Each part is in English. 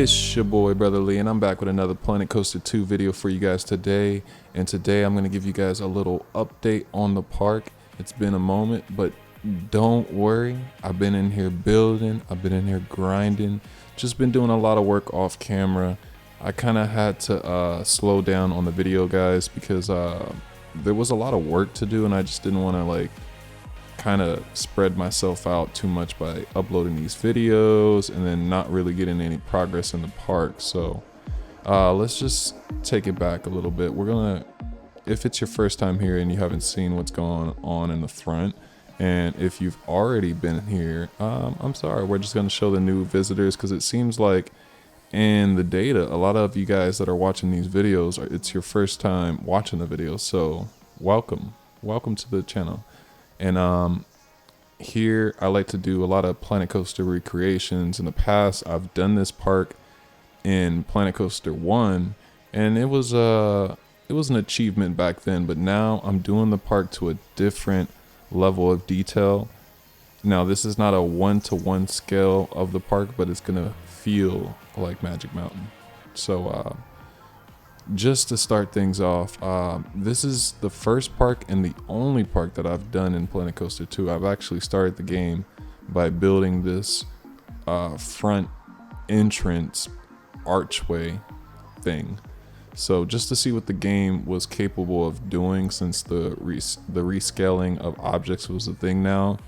It's your boy Brother Lee, and I'm back with another Planet Coaster 2 video for you guys today. And today I'm going to give you guys a little update on the park. It's been a moment, but don't worry. I've been in here building, I've been in here grinding, just been doing a lot of work off camera. I kind of had to slow down on the video, guys, because there was a lot of work to do, and I just didn't want to kind of spread myself out too much by uploading these videos and then not really getting any progress in the park. So let's just take it back a little bit. We're gonna, if it's your first time here and you haven't seen what's going on in the front, and if you've already been here, I'm sorry, we're just gonna show the new visitors, because it seems like in the data a lot of you guys that are watching these videos it's your first time watching the video. So welcome to the channel. And here I like to do a lot of Planet Coaster recreations. In the past, I've done this park in Planet Coaster 1, and it was an achievement back then, but now I'm doing the park to a different level of detail. Now, this is not a one-to-one scale of the park, but it's gonna feel like Magic Mountain. So just to start things off, this is the first park and the only park that I've done in Planet Coaster 2. I've actually started the game by building this front entrance archway thing. So just to see what the game was capable of doing, since the rescaling of objects was a thing now,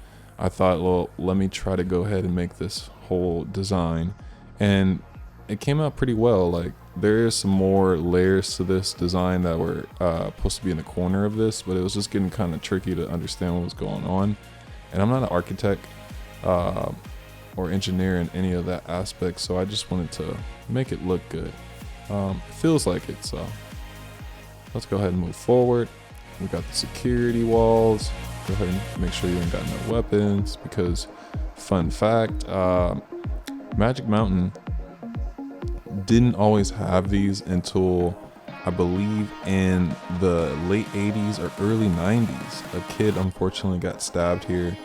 I thought, well, let me try to go ahead and make this whole design. And it came out pretty well. Like, there is some more layers to this design that were supposed to be in the corner of this, but it was just getting kind of tricky to understand what was going on. And I'm not an architect or engineer in any of that aspect, so I just wanted to make it look good. It feels like it, so let's go ahead and move forward. We got the security walls. Go ahead and make sure you ain't got no weapons, because fun fact, Magic Mountain didn't always have these until I believe in the late 80s or early 90s. A kid unfortunately got stabbed here,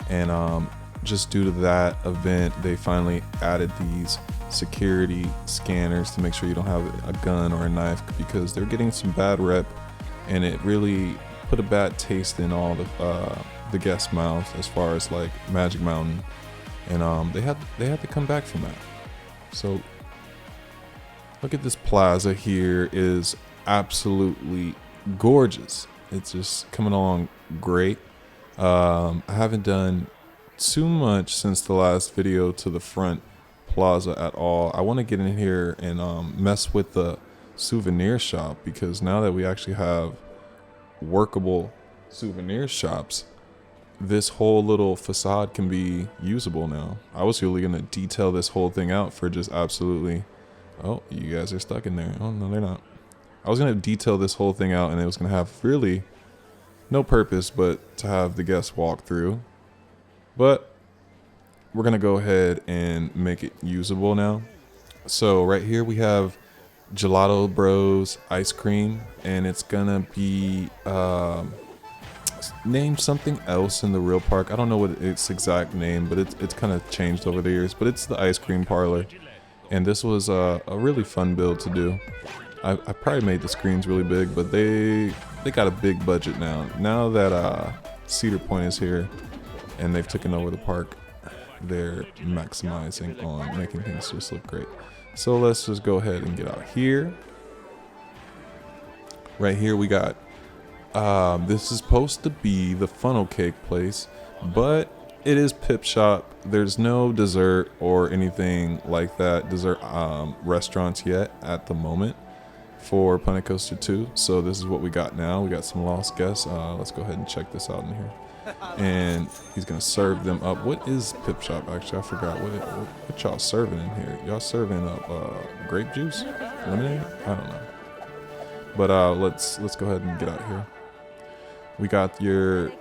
and just due to that event, they finally added these security scanners to make sure you don't have a gun or a knife, because they're getting some bad rep, and it really put a bad taste in all the guests' mouths as far as like Magic Mountain, and they had to come back from that. So look at this plaza here, is absolutely gorgeous. It's just coming along great. I haven't done too much since the last video to the front plaza at all. I want to get in here and mess with the souvenir shop, because now that we actually have workable souvenir shops, this whole little facade can be usable now. I was really going to detail this whole thing out for just absolutely... Oh, you guys are stuck in there. Oh, no, they're not. I was going to detail this whole thing out, and it was going to have really no purpose but to have the guests walk through. But we're going to go ahead and make it usable now. So right here we have Gelato Bros ice cream, and it's going to be named something else in the real park. I don't know what its exact name, but it's kind of changed over the years. But it's the ice cream parlor. And this was a really fun build to do. I probably made the screens really big, but they got a big budget now. Now that Cedar Point is here and they've taken over the park, they're maximizing on making things just look great. So let's just go ahead and get out here. Right here we got, this is supposed to be the funnel cake place, but it is Pip Shop. There's no dessert or anything like that, dessert restaurants yet at the moment for Planet Coaster 2. So this is what we got now. We got some lost guests. Let's go ahead and check this out in here. And he's gonna serve them up. What is Pip Shop? Actually, I forgot what y'all serving in here. Y'all serving up grape juice, lemonade? I don't know. But let's go ahead and get out here. We got your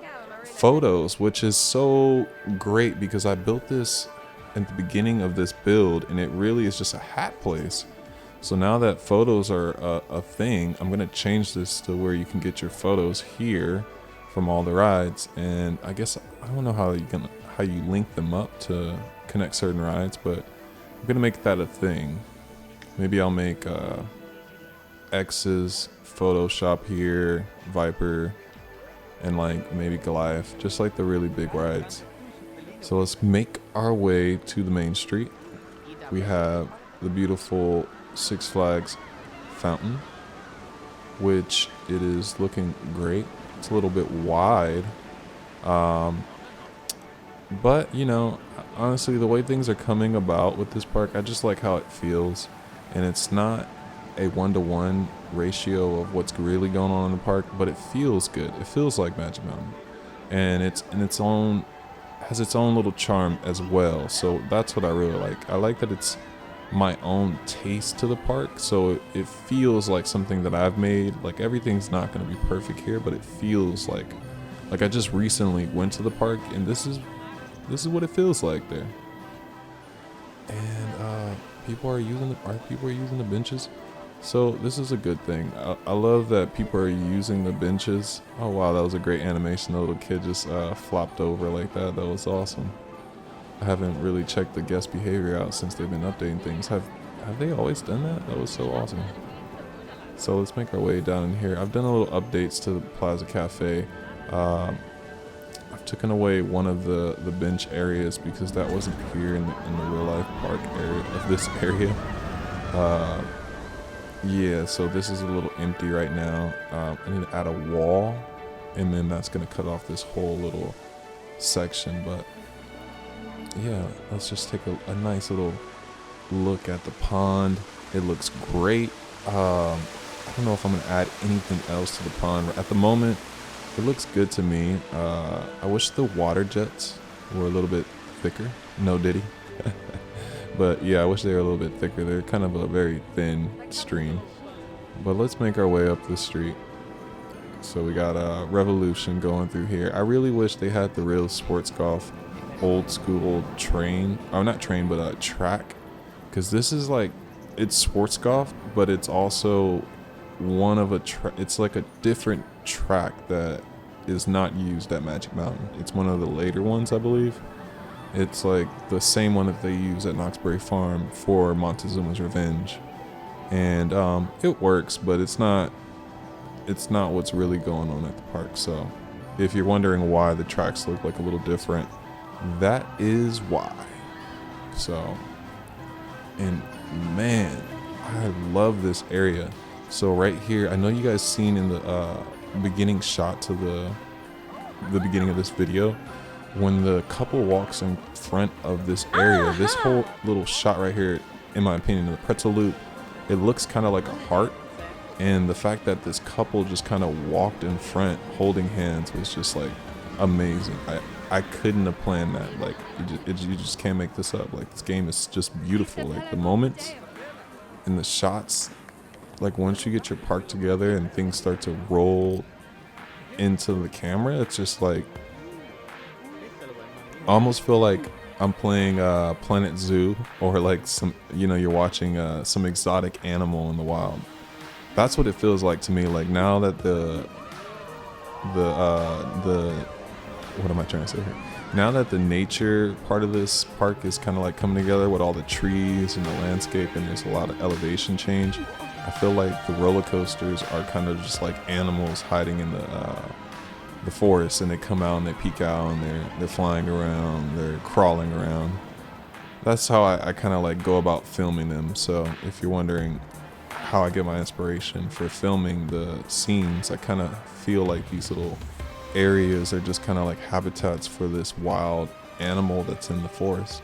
photos, which is so great, because I built this at the beginning of this build, and it really is just a hat place. So now that photos are a thing, I'm gonna change this to where you can get your photos here from all the rides. And I guess I don't know how you link them up to connect certain rides, but I'm gonna make that a thing. Maybe I'll make X's, Photoshop here, Viper, and like maybe Goliath, just like the really big rides. So let's make our way to the main street. We have the beautiful Six Flags fountain, which it is looking great. It's a little bit wide, but you know, honestly, the way things are coming about with this park, I just like how it feels, and it's not a 1-to-1 ratio of what's really going on in the park, but it feels good. It feels like Magic Mountain, and it's in its own, has its own little charm as well. So that's what I really like. I like that it's my own taste to the park, so it feels like something that I've made. Like everything's not going to be perfect here, but it feels like I just recently went to the park, and this is what it feels like there. And people are using the benches. So this is a good thing. I love that people are using the benches. Oh wow, that was a great animation. The little kid just flopped over like that. That was awesome. I haven't really checked the guest behavior out since they've been updating things. Have they always done that? That was so awesome. So let's make our way down in here. I've done a little updates to the Plaza Cafe. I've taken away one of the bench areas because that wasn't here in the real life park area of this area. Yeah, so this is a little empty right now. I need to add a wall, and then that's gonna cut off this whole little section. But yeah, let's just take a nice little look at the pond. It looks great. I don't know if I'm gonna add anything else to the pond at the moment. It looks good to me. I wish the water jets were a little bit thicker. No diddy. But yeah, I wish they were a little bit thicker. They're kind of a very thin stream. But let's make our way up the street. So we got a Revolution going through here. I really wish they had the real sports golf old school train. Oh, not train, but a track. Because this is like, it's sports golf, but it's also one of it's like a different track that is not used at Magic Mountain. It's one of the later ones, I believe. It's like the same one that they use at Knoxbury Farm for Montezuma's Revenge, and it works, but it's not what's really going on at the park. So if you're wondering why the tracks look like a little different, that is why. So, and man, I love this area. So right here, I know you guys seen in the beginning shot to the beginning of this video, when the couple walks in front of this area, this whole little shot right here, in my opinion, the pretzel loop, it looks kind of like a heart. And the fact that this couple just kind of walked in front holding hands was just like amazing. I couldn't have planned that. Like you just can't make this up. Like this game is just beautiful. Like the moments and the shots, like once you get your park together and things start to roll into the camera, it's just like, I almost feel like I'm playing Planet Zoo, or like some, you know, you're watching some exotic animal in the wild. That's what it feels like to me. Like now that the what am I trying to say here? Now that the nature part of this park is kind of like coming together with all the trees and the landscape, and there's a lot of elevation change, I feel like the roller coasters are kind of just like animals hiding in the forest, and they come out and they peek out and they're flying around, they're crawling around. That's how I kind of like go about filming them. So if you're wondering how I get my inspiration for filming the scenes, I kind of feel like these little areas are just kind of like habitats for this wild animal that's in the forest.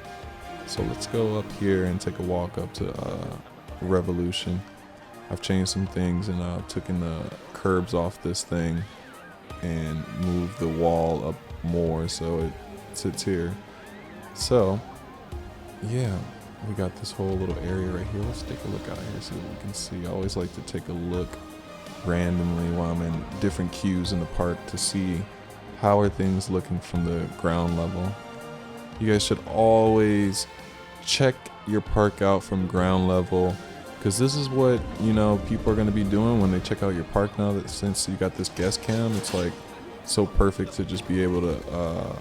So let's go up here and take a walk up to Revolution. I've changed some things, and I've taken the curbs off this thing and moved the wall up more so it sits here. So yeah, we got this whole little area right here. Let's take a look out here, see what we can see. I always like to take a look randomly while I'm in different queues in the park to see how are things looking from the ground level. You guys should always check your park out from ground level, because this is what, you know, people are going to be doing when they check out your park now. That since you got this guest cam, it's like so perfect to just be able to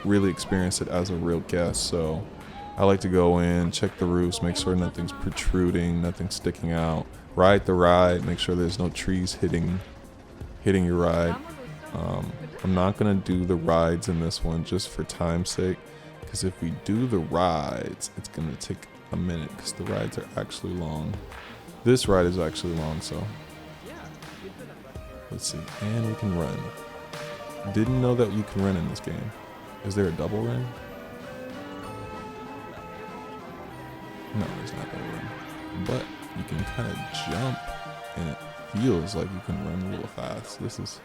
really experience it as a real guest. So I like to go in, check the roofs, make sure nothing's protruding, nothing's sticking out. Ride the ride, make sure there's no trees hitting your ride. I'm not gonna do the rides in this one just for time's sake, because if we do the rides, it's gonna take a minute because the rides are actually long. This ride is actually long, so let's see. And we can run. Didn't know that you can run in this game. Is there a double run? No, there's not a double run. But you can kind of jump and it feels like you can run real fast. This is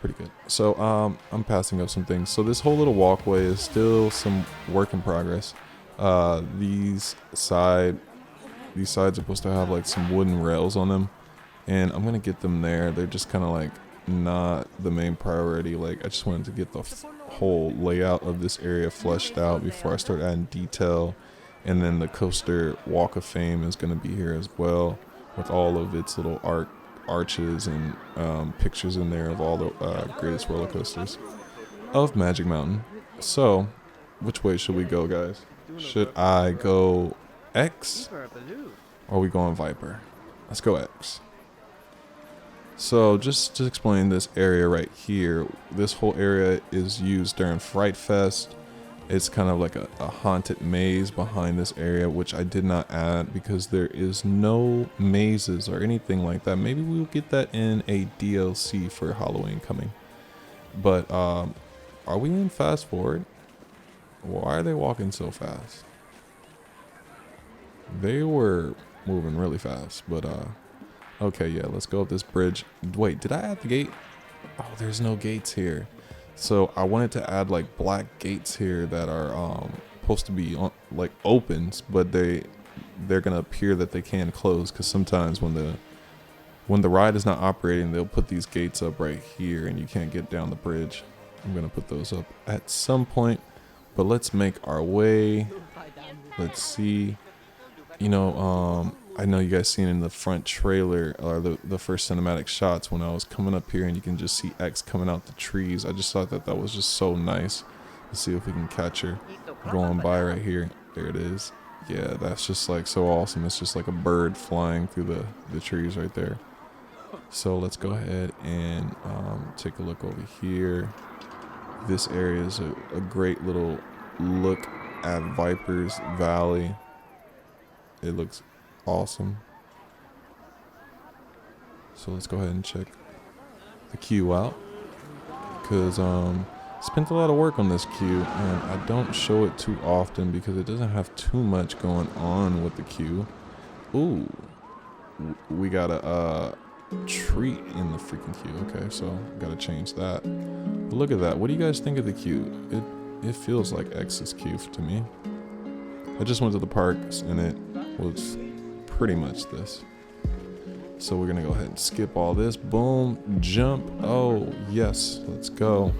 pretty good. So I'm passing up some things. So this whole little walkway is still some work in progress. These sides are supposed to have like some wooden rails on them, and I'm gonna get them there. They're just kind of like not the main priority. Like I just wanted to get the whole layout of this area fleshed out before I start adding detail. And then the coaster Walk of Fame is gonna be here as well, with all of its little arches and pictures in there of all the greatest roller coasters of Magic Mountain. So which way should we go, guys? Should I go X or are we going Viper? Let's go X. So just to explain this area right here, this whole area is used during Fright Fest. It's kind of like a haunted maze behind this area, which I did not add because there is no mazes or anything like that. Maybe we'll get that in a DLC for Halloween coming. But are we in fast forward? Why are they walking so fast? They were moving really fast, but okay, yeah, let's go up this bridge. Wait, did I add the gate? Oh, there's no gates here. So I wanted to add like black gates here that are supposed to be on, like opens, but they're gonna appear that they can close, because sometimes when the ride is not operating, they'll put these gates up right here and you can't get down the bridge. I'm gonna put those up at some point, but let's make our way. Let's see. You know, I know you guys seen in the front trailer or the first cinematic shots when I was coming up here and you can just see X coming out the trees. I just thought that was just so nice. Let's see if we can catch her going by right here. There it is. Yeah, that's just like so awesome. It's just like a bird flying through the trees right there. So let's go ahead and take a look over here. This area is a great little look at Viper's Valley. It looks awesome. So let's go ahead and check the queue out, because spent a lot of work on this queue and I don't show it too often because it doesn't have too much going on with the queue. Ooh, we got a treat in the freaking queue. Okay, so gotta change that. But look at that. What do you guys think of the queue? It feels like X's queue to me. I just went to the parks and it was pretty much this. So we're gonna go ahead and skip all this. Boom, jump. Oh yes, let's go.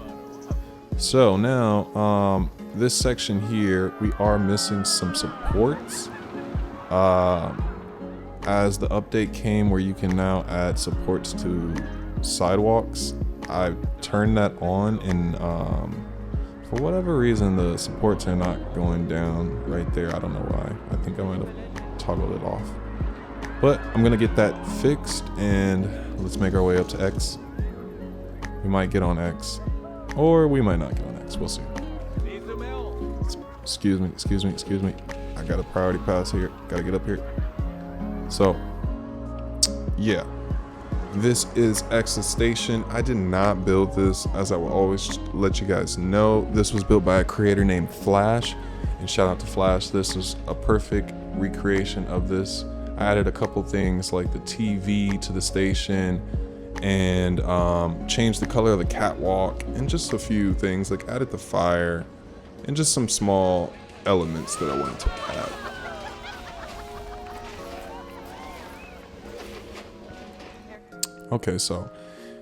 So now this section here, we are missing some supports. As the update came where you can now add supports to sidewalks, I turned that on, and for whatever reason the supports are not going down right there. I don't know why. I think I might have toggled it off, but I'm gonna get that fixed and let's make our way up to X. We might get on X or we might not get on X. We'll see. Excuse me. I got a priority pass here. Gotta get up here. So yeah, this is X's station. I did not build this, as I will always let you guys know. This was built by a creator named Flash, and shout out to Flash. This is a perfect recreation of this. I added a couple things like the TV to the station, and changed the color of the catwalk, and just a few things like added the fire and just some small elements that I wanted to add. Okay, so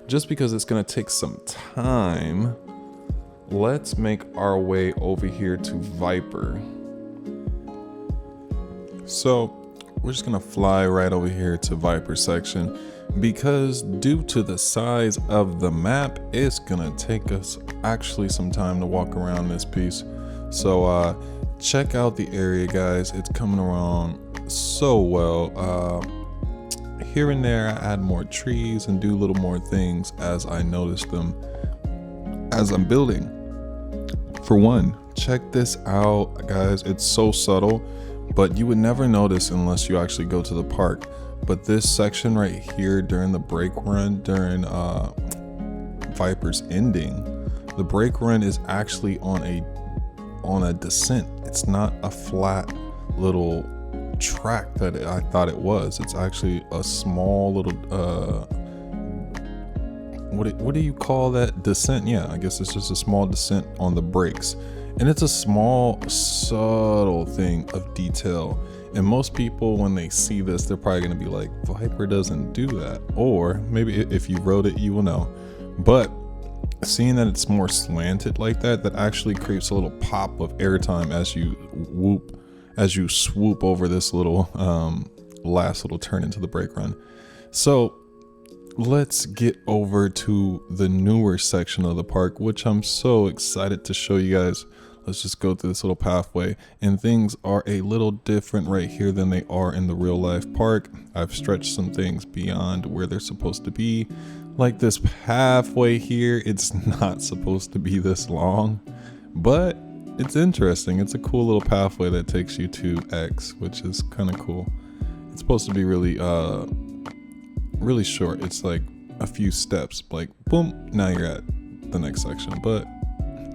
just because it's gonna take some time, let's make our way over here to Viper. So we're just gonna fly right over here to Viper section, because due to the size of the map, it's gonna take us actually some time to walk around this piece. So check out the area, guys. It's coming along so well. Here and there, I add more trees and do little more things as I notice them as I'm building. For one, check this out, guys. It's so subtle, but you would never notice unless you actually go to the park. But this section right here during the brake run, during Viper's ending, the brake run is actually on a descent. It's not a flat little track that I thought it was. It's actually a small little what do you call that, descent? Yeah, I guess it's just a small descent on the brakes, and it's a small subtle thing of detail. And most people, when they see this, they're probably going to be like, Viper doesn't do that, or maybe if you wrote it you will know. But seeing that it's more slanted like that, that actually creates a little pop of airtime as you swoop over this little last little turn into the brake run. So let's get over to the newer section of the park, which I'm so excited to show you guys. Let's just go through this little pathway, and things are a little different right here than they are in the real life park. I've stretched some things beyond where they're supposed to be. Like this pathway here, it's not supposed to be this long, but it's interesting. It's a cool little pathway that takes you to X, which is kind of cool. It's supposed to be really short. It's like a few steps, like boom, now you're at the next section. But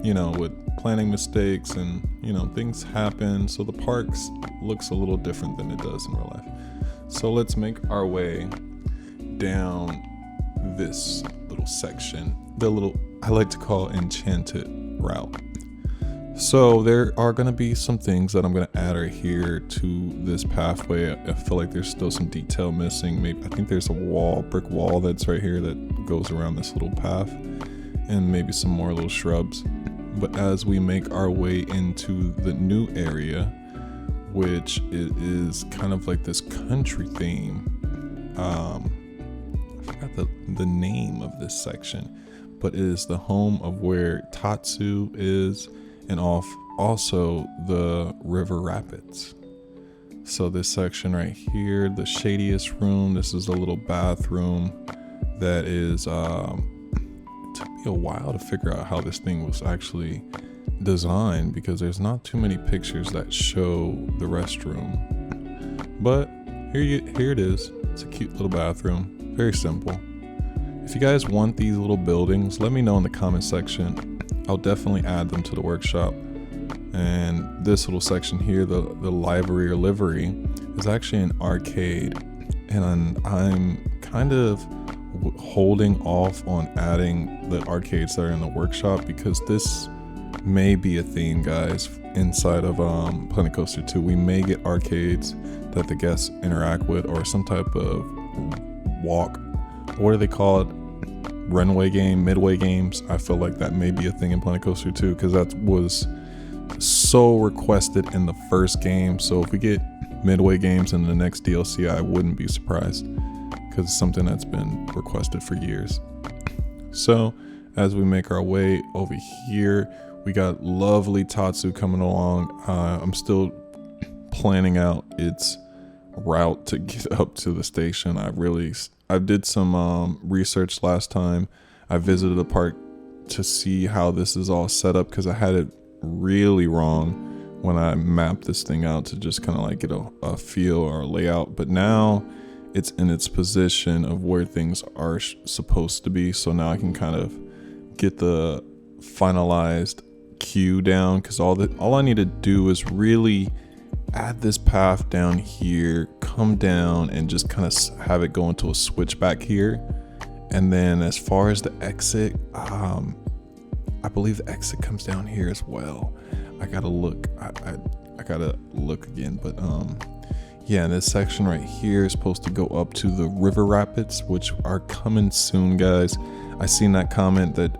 you know, with planning mistakes and things happen, so the parks looks a little different than it does in real life. So let's make our way down this little section, the little, I like to call, enchanted route. So there are going to be some things that I'm going to add right here to this pathway. I feel like there's still some detail missing. Maybe I think there's a brick wall that's right here that goes around this little path, and maybe some more little shrubs. But as we make our way into the new area, which it is kind of like this country theme, I forgot the name of this section, but it is the home of where Tatsu is, and also the river rapids. So this section right here, the shadiest room, this is a little bathroom that is it took me a while to figure out how this thing was actually designed, because there's not too many pictures that show the restroom. But here it is. It's a cute little bathroom, very simple. If you guys want these little buildings, let me know in the comment section. I'll definitely add them to the workshop. And this little section here, the livery or livery, is actually an arcade, and I'm kind of holding off on adding the arcades that are in the workshop, because this may be a theme, guys, inside of Planet Coaster 2. We may get arcades that the guests interact with, or some type of walk, what do they call it, runway game, midway games. I feel like that may be a thing in Planet Coaster 2, because that was so requested in the first game. So if we get midway games in the next DLC, I wouldn't be surprised, because it's something that's been requested for years. So as we make our way over here, we got lovely Tatsu coming along. I'm still planning out its route to get up to the station. I did some research last time. I visited the park to see how this is all set up, because I had it really wrong when I mapped this thing out to just kind of like get a feel or a layout. But now it's in its position of where things are supposed to be. So now I can kind of get the finalized queue down, because all I need to do is really add this path down here, come down, and just kind of have it go into a switchback here. And then as far as the exit, I believe the exit comes down here as well. I gotta look. I gotta look again, but yeah, this section right here is supposed to go up to the river rapids, which are coming soon, guys. I seen that comment that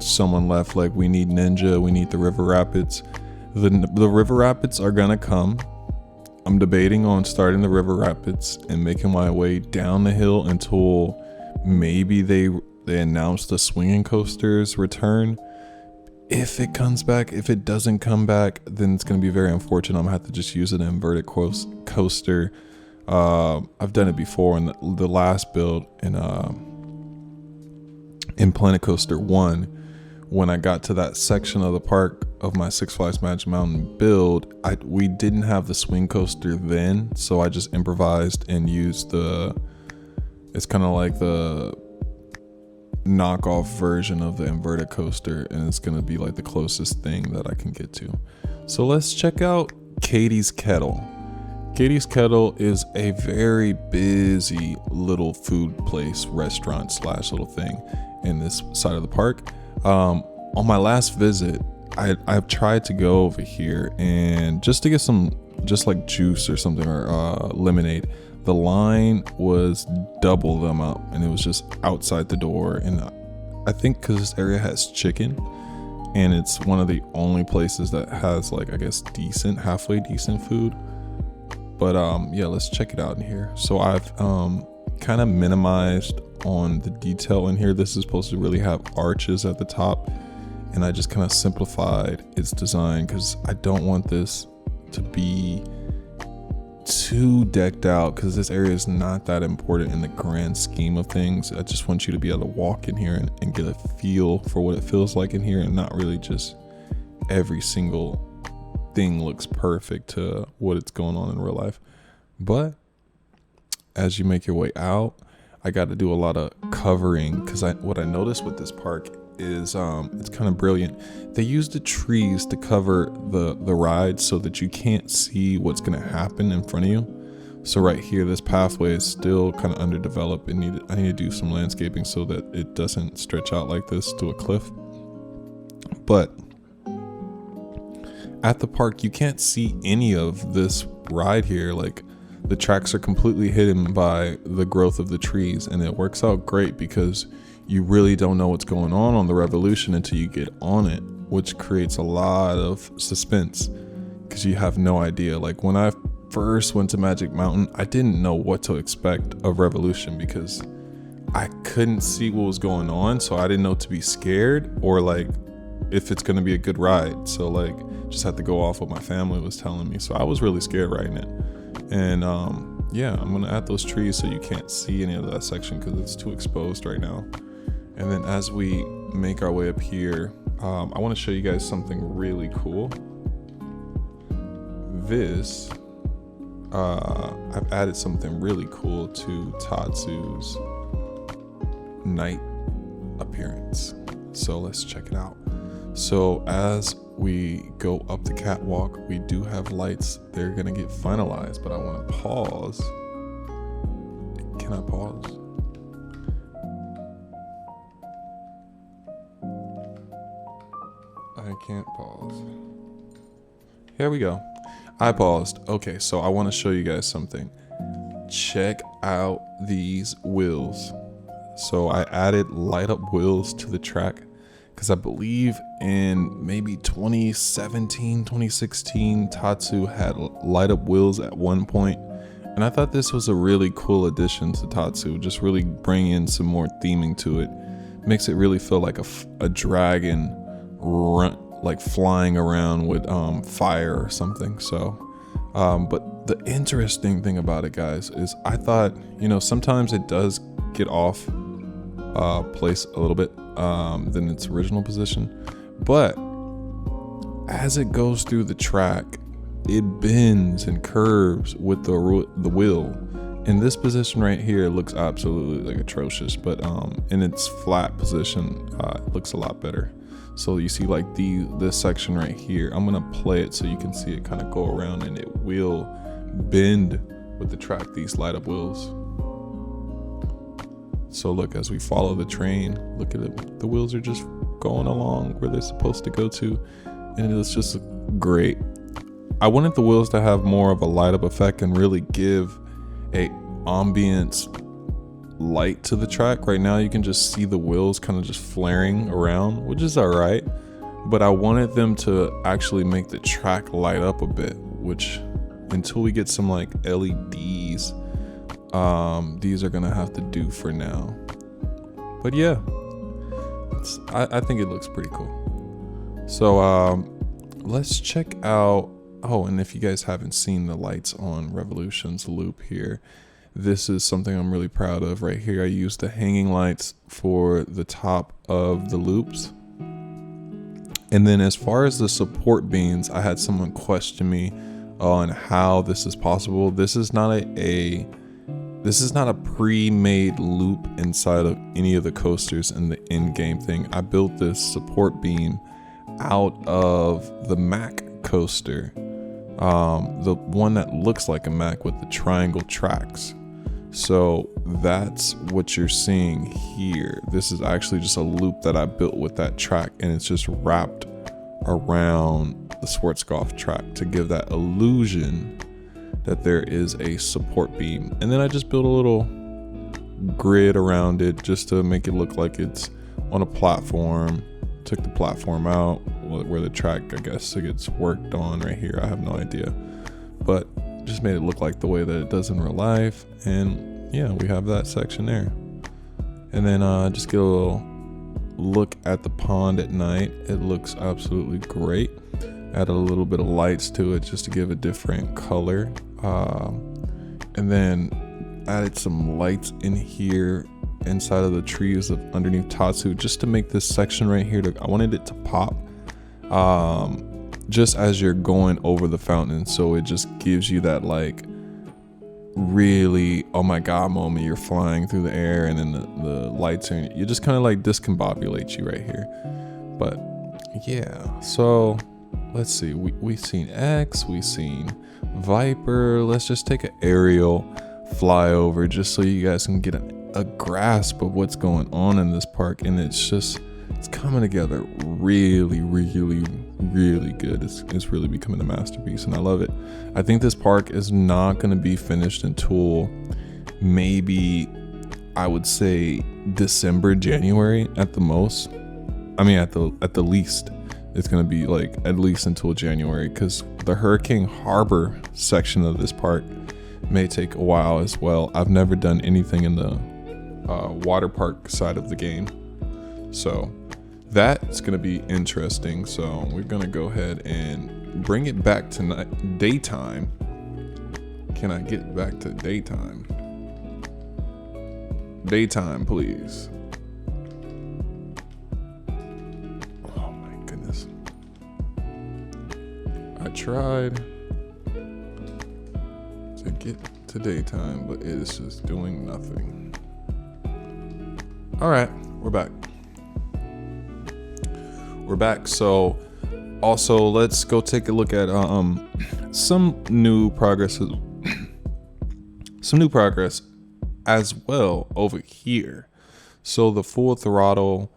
someone left, like, we need Ninja, we need the river rapids. The river rapids are gonna come. I'm debating on starting the river rapids and making my way down the hill until maybe they announce the swinging coasters return. if it comes back. If it doesn't come back, then it's going to be very unfortunate. I'm going to have to just use an inverted coaster. I've done it before in the last build in Planet Coaster 1. When I got to that section of the park of my Six Flags Magic Mountain build, we didn't have the swing coaster then, so I just improvised and used it's kind of like the knockoff version of the inverted coaster, and it's gonna be like the closest thing that I can get to. So let's check out Katy's Kettle. Katy's Kettle is a very busy little food place, restaurant / little thing in this side of the park. On my last visit, I've tried to go over here and just to get some just like juice or something, or lemonade. The line was double the amount, and it was just outside the door. And I think because this area has chicken, and it's one of the only places that has like, I guess, halfway decent food. But yeah, let's check it out in here. So I've kind of minimized on the detail in here. This is supposed to really have arches at the top, and I just kind of simplified its design because I don't want this to be too decked out, because this area is not that important in the grand scheme of things. I just want you to be able to walk in here and get a feel for what it feels like in here, and not really just every single thing looks perfect to what it's going on in real life. But as you make your way out, I got to do a lot of covering, because what I noticed with this park is it's kind of brilliant. They use the trees to cover the ride so that you can't see what's going to happen in front of you. So right here, this pathway is still kind of underdeveloped. I need to do some landscaping so that it doesn't stretch out like this to a cliff. But at the park, you can't see any of this ride here. Like, the tracks are completely hidden by the growth of the trees, and it works out great because you really don't know what's going on the Revolution until you get on it, which creates a lot of suspense because you have no idea. Like, when I first went to Magic Mountain, I didn't know what to expect of Revolution because I couldn't see what was going on, so I didn't know to be scared or like if it's going to be a good ride. So like, just had to go off what my family was telling me. So I was really scared riding it. And yeah, I'm gonna add those trees so you can't see any of that section because it's too exposed right now. And then as we make our way up here, I want to show you guys something really cool. This I've added something really cool to Tatsu's night appearance, so let's check it out. So as we go up the catwalk, we do have lights. They're gonna get finalized, but I want to pause. Can I pause? I can't pause. Here we go. I paused. Okay, so I want to show you guys something. Check out these wheels. So I added light up wheels to the track because I believe in maybe 2017, 2016, Tatsu had light up wheels at one point. And I thought this was a really cool addition to Tatsu. Just really bring in some more theming to it. Makes it really feel like a dragon like flying around with fire or something. So but the interesting thing about it, guys, is I thought, sometimes it does get off place a little bit than its original position, but as it goes through the track, it bends and curves with the wheel. In this position right here, it looks absolutely like atrocious, but in its flat position, it looks a lot better. So you see like this section right here, I'm gonna play it so you can see it kind of go around, and it will bend with the track, these light up wheels. So look, as we follow the train, look at it, the wheels are just going along where they're supposed to go to, and it's just great. I wanted the wheels to have more of a light up effect and really give a ambience light to the track. Right now you can just see the wheels kind of just flaring around, which is all right, but I wanted them to actually make the track light up a bit, which until we get some like LEDs, these are gonna have to do for now. But yeah, I think it looks pretty cool. So let's check out. Oh, and if you guys haven't seen the lights on Revolution's loop here, this is something I'm really proud of right here. I used the hanging lights for the top of the loops. And then as far as the support beams, I had someone question me on how this is possible. This is not a pre-made loop inside of any of the coasters in the in-game thing. I built this support beam out of the Mac coaster, the one that looks like a Mac with the triangle tracks. So that's what you're seeing here. This is actually just a loop that I built with that track, and it's just wrapped around the sports golf track to give that illusion that there is a support beam. And then I just built a little grid around it just to make it look like it's on a platform. Took the platform out where the track, I guess, it gets worked on right here. I have no idea, but just made it look like the way that it does in real life. And yeah, we have that section there. And then just get a little look at the pond at night. It looks absolutely great. Add a little bit of lights to it just to give a different color. And then added some lights in here inside of the trees of underneath Tatsu just to make this section right here. I wanted it to pop just as you're going over the fountain, so it just gives you that like really oh my god moment. You're flying through the air and then the lights are you just kind of like discombobulate you right here. But yeah, so let's see, we've seen X, we've seen Viper. Let's just take an aerial flyover just so you guys can get a grasp of what's going on in this park. And it's coming together really good. It's really becoming a masterpiece, and I love it. I think this park is not going to be finished until maybe, I would say, December, January at the most. I mean at the least it's going to be like at least until January, because the Hurricane Harbor section of this park may take a while as well. I've never done anything in the water park side of the game, so that's going to be interesting. So we're going to go ahead and bring it back to daytime. Can I get back to daytime? Daytime, please. Oh my goodness. I tried to get to daytime, but it is just doing nothing. All right, we're back. So also let's go take a look at some new progress as well over here. So the Full Throttle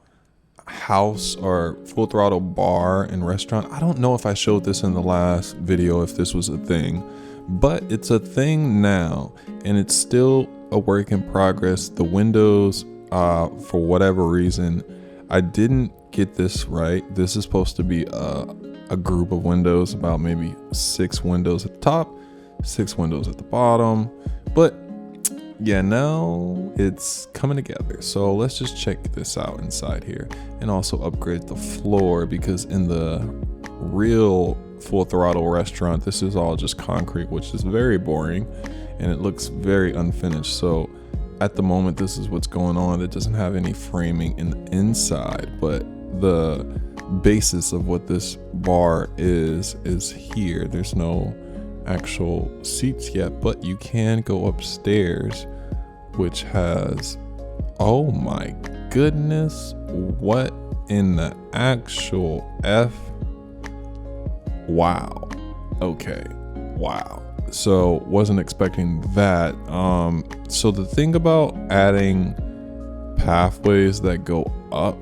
house or Full Throttle bar and restaurant, I don't know if I showed this in the last video, if this was a thing, but it's a thing now, and it's still a work in progress. The windows, for whatever reason, I didn't get this right. This is supposed to be a group of windows, about maybe 6 windows at the top, 6 windows at the bottom. But yeah, now it's coming together. So let's just check this out inside here, and also upgrade the floor, because in the real Full Throttle restaurant, this is all just concrete, which is very boring and it looks very unfinished. So at the moment, this is what's going on. It doesn't have any framing in the inside, but the basis of what this bar is here. There's no actual seats yet, but you can go upstairs, which has, oh my goodness, what in the actual F? Wow. Okay, wow. So wasn't expecting that. So the thing about adding pathways that go up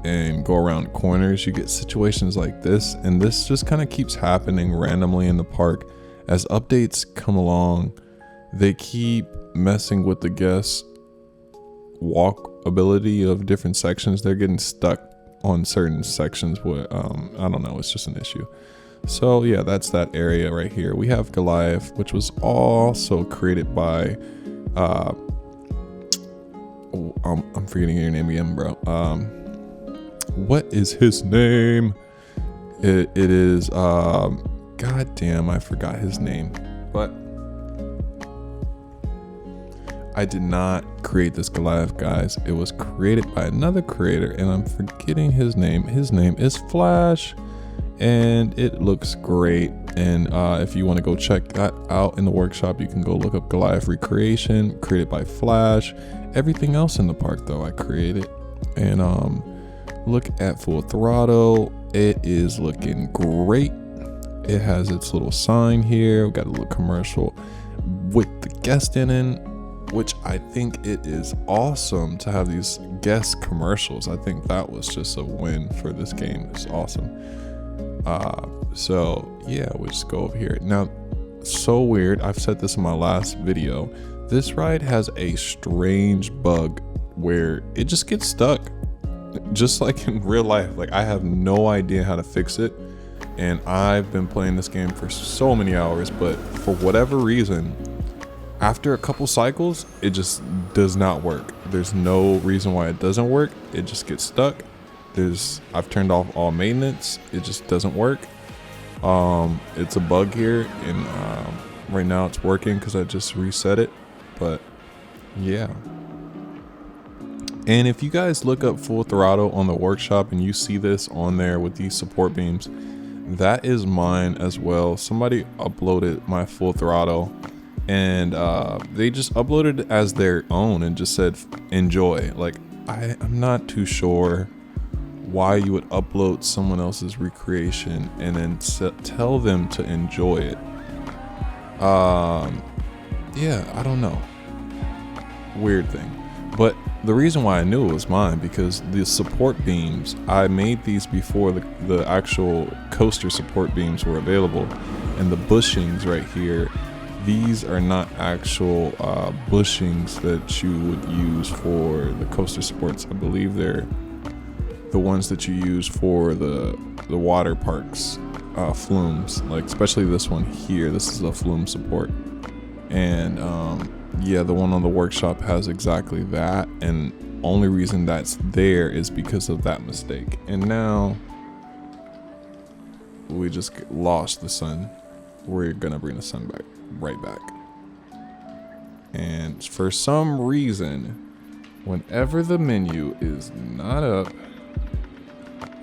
and go around corners, you get situations like this, and this just kind of keeps happening randomly in the park. As updates come along, they keep messing with the guests' walk ability of different sections. They're getting stuck on certain sections where I don't know, it's just an issue. So yeah, that's that area right here. We have Goliath, which was also created by I'm forgetting your name again, bro. What is his name? It is god damn, I forgot his name, but I did not create this Goliath, guys. It was created by another creator, and I'm forgetting his name. His name is Flash, and it looks great. And if you want to go check that out in the workshop, you can go look up Goliath Recreation, created by Flash. Everything else in the park, though, I created. And look at Full Throttle. It is looking great. It has its little sign here. We got a little commercial with the guest in, which I think it is awesome to have these guest commercials. I think that was just a win for this game. It's awesome. So yeah, we'll just go over here. Now, so weird. I've said this in my last video. This ride has a strange bug where it just gets stuck. Just like in real life. Like, I have no idea how to fix it. And I've been playing this game for so many hours, but for whatever reason, after a couple cycles, it just does not work. There's no reason why it doesn't work. It just gets stuck. I've turned off all maintenance. It just doesn't work. It's a bug here, and right now it's working because I just reset it. But yeah. And if you guys look up Full Throttle on the workshop and you see this on there with these support beams, that is mine as well. Somebody uploaded my Full Throttle, and they just uploaded it as their own and just said enjoy. Like, I'm not too sure why you would upload someone else's recreation and then tell them to enjoy it. Yeah, I don't know, weird thing. But the reason why I knew it was mine, because the support beams, I made these before the actual coaster support beams were available. And the bushings right here, these are not actual bushings that you would use for the coaster supports. I believe they're the ones that you use for the water parks flumes, like especially this one here. This is a flume support. And yeah, the one on the workshop has exactly that, and only reason that's there is because of that mistake. And now we just lost the sun. We're gonna bring the sun back, right back. And for some reason, whenever the menu is not up,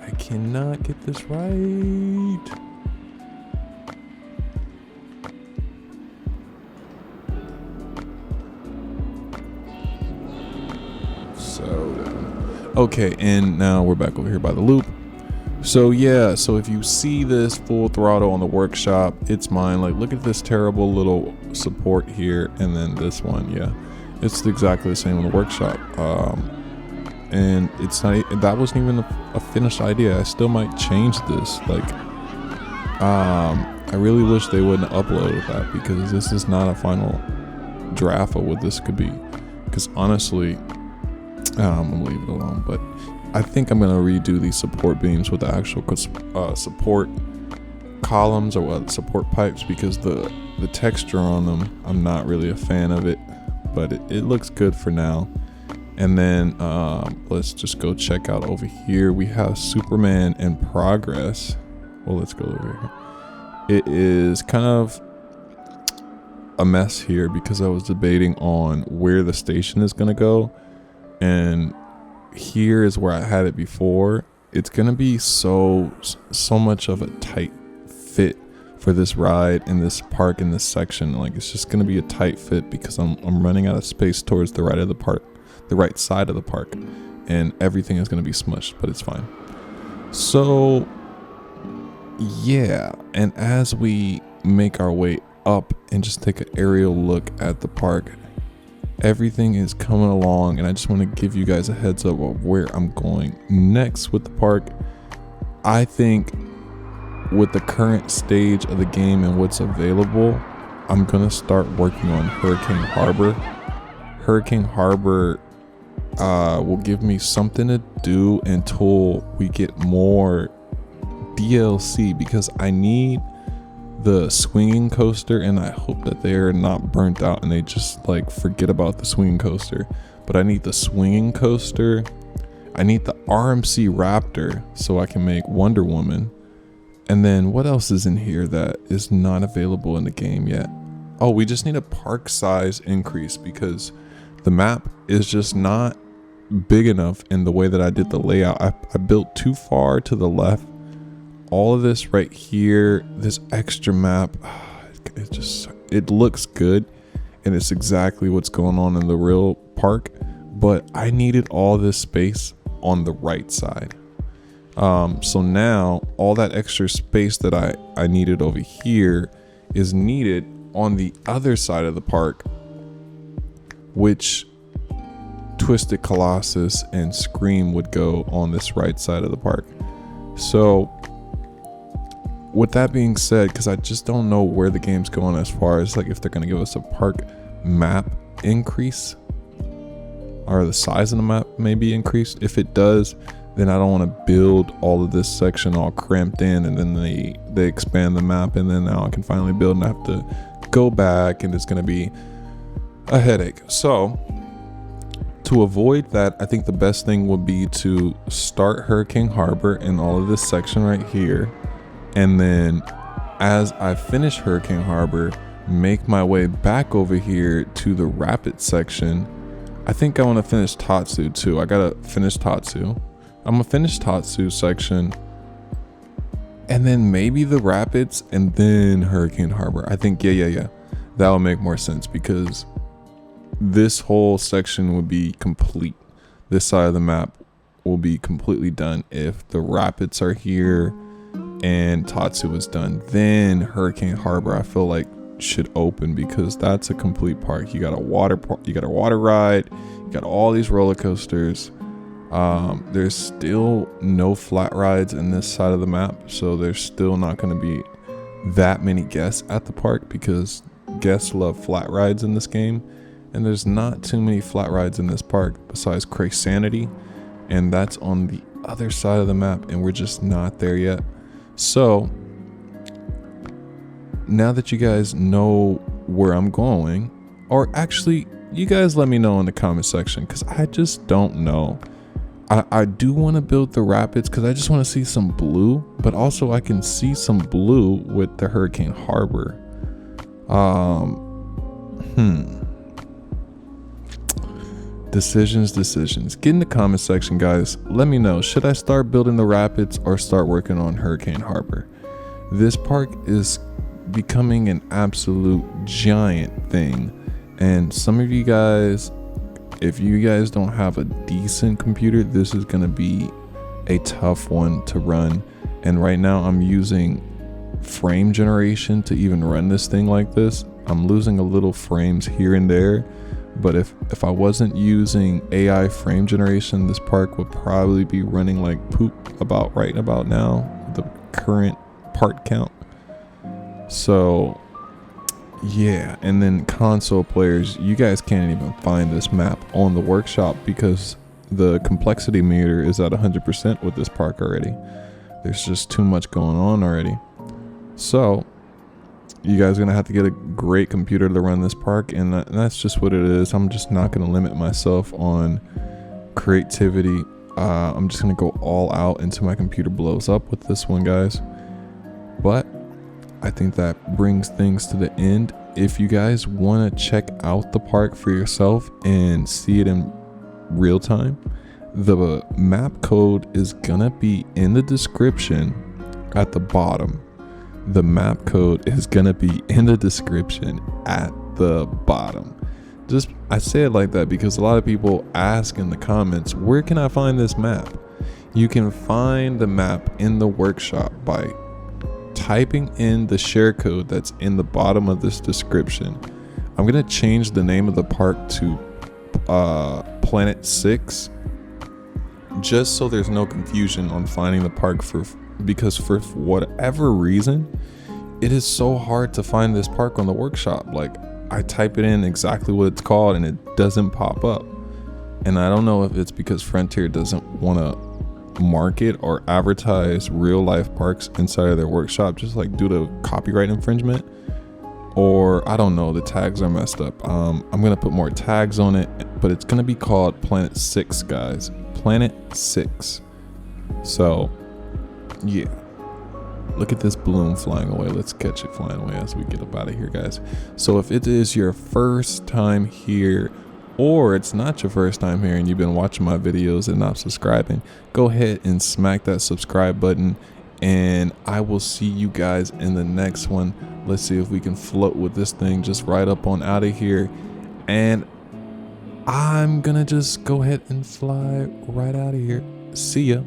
I cannot get this right. Okay, and now we're back over here by the loop. So yeah, so if you see this Full Throttle on the workshop, it's mine. Like, look at this terrible little support here, and then this one. Yeah, it's exactly the same in the workshop. And it's not, that wasn't even a finished idea. I still might change this. Like, I really wish they wouldn't upload that, because this is not a final draft of what this could be. Because honestly, I'm gonna leave it alone, but I think I'm gonna redo these support beams with the actual support columns or support pipes, because the texture on them, I'm not really a fan of it, but it looks good for now. And then let's just go check out over here. We have Superman in progress. Well, let's go over here. It is kind of a mess here because I was debating on where the station is gonna go. And here is where I had it before. It's gonna be so much of a tight fit for this ride in this park, in this section. Like, it's just gonna be a tight fit because I'm running out of space towards the right of the park, the right side of the park, and everything is gonna be smushed, but it's fine. So yeah, and as we make our way up and just take an aerial look at the park, everything is coming along, and I just want to give you guys a heads up of where I'm going next with the park. I think with the current stage of the game and what's available, I'm gonna start working on Hurricane Harbor. Hurricane Harbor will give me something to do until we get more DLC, because I need the swinging coaster, and I hope that they're not burnt out and they just like forget about the swinging coaster. But I need the swinging coaster, I need the RMC Raptor so I can make Wonder Woman, And then what else is in here that is not available in the game yet? Oh, we just need a park size increase because the map is just not big enough in the way that I did the layout. I built too far to the left. All of this right here, this extra map, it looks good and it's exactly what's going on in the real park, but I needed all this space on the right side. So now all that extra space that I needed over here is needed on the other side of the park, which Twisted Colossus and Scream would go on this right side of the park. So with that being said, because I just don't know where the game's going as far as like if they're going to give us a park map increase or the size of the map maybe increased. If it does, then I don't want to build all of this section all cramped in, and then they expand the map, and then now I can finally build and I have to go back, and it's going to be a headache. So to avoid that, I think the best thing would be to start Hurricane Harbor in all of this section right here, and then as I finish Hurricane Harbor, make my way back over here to the rapid section. I think I want to finish Tatsu too. I gotta finish Tatsu. I'm gonna finish Tatsu section, and then maybe the rapids, and then Hurricane Harbor. I think yeah, that would make more sense because this whole section would be complete. This side of the map will be completely done if the rapids are here and Tatsu is done. Then Hurricane Harbor, I feel like, should open because that's a complete park. You got a water ride, you got all these roller coasters. There's still no flat rides in this side of the map, so there's still not going to be that many guests at the park because guests love flat rides in this game, and there's not too many flat rides in this park besides Crazy, and that's on the other side of the map, and we're just not there yet. So now that you guys know where I'm going, or actually you guys let me know in the comment section because I just don't know. I do want to build the rapids because I just want to see some blue, but also I can see some blue with the Hurricane Harbor. Decisions. Get in the comment section, guys. Let me know, should I start building the rapids or start working on Hurricane Harbor? This park is becoming an absolute giant thing, and some of you guys, if you guys don't have a decent computer, this is going to be a tough one to run. And right now I'm using frame generation to even run this thing like this. I'm losing a little frames here and there, but if I wasn't using AI frame generation, this park would probably be running like poop right about now, the current part count. So yeah, and then console players, you guys can't even find this map on the workshop because the complexity meter is at 100% with this park already. There's just too much going on already. So you guys are gonna have to get a great computer to run this park, and that's just what it is. I'm just not gonna limit myself on creativity. I'm just gonna go all out until my computer blows up with this one, guys. But I think that brings things to the end. If you guys want to check out the park for yourself and see it in real time, the map code is gonna be in the description at the bottom. The map code is gonna be in the description at the bottom. Just, I say it like that because a lot of people ask in the comments, where can I find this map? You can find the map in the workshop by typing in the share code that's in the bottom of this description. I'm gonna change the name of the park to Planet 6, just so there's no confusion on finding the park, because for whatever reason it is so hard to find this park on the workshop. Like, I type it in exactly what it's called and it doesn't pop up, and I don't know if it's because Frontier doesn't want to market or advertise real life parks inside of their workshop, just like due to copyright infringement, or I don't know, the tags are messed up. I'm gonna put more tags on it, but it's gonna be called Planet 6, guys. Planet 6. So yeah, Look at this bloom flying away. Let's catch it flying away as we get up out of here, guys. So if it is your first time here, or it's not your first time here and you've been watching my videos and not subscribing, go ahead and smack that subscribe button, and I will see you guys in the next one. Let's see if we can float with this thing just right up on out of here, and I'm gonna just go ahead and fly right out of here. See ya.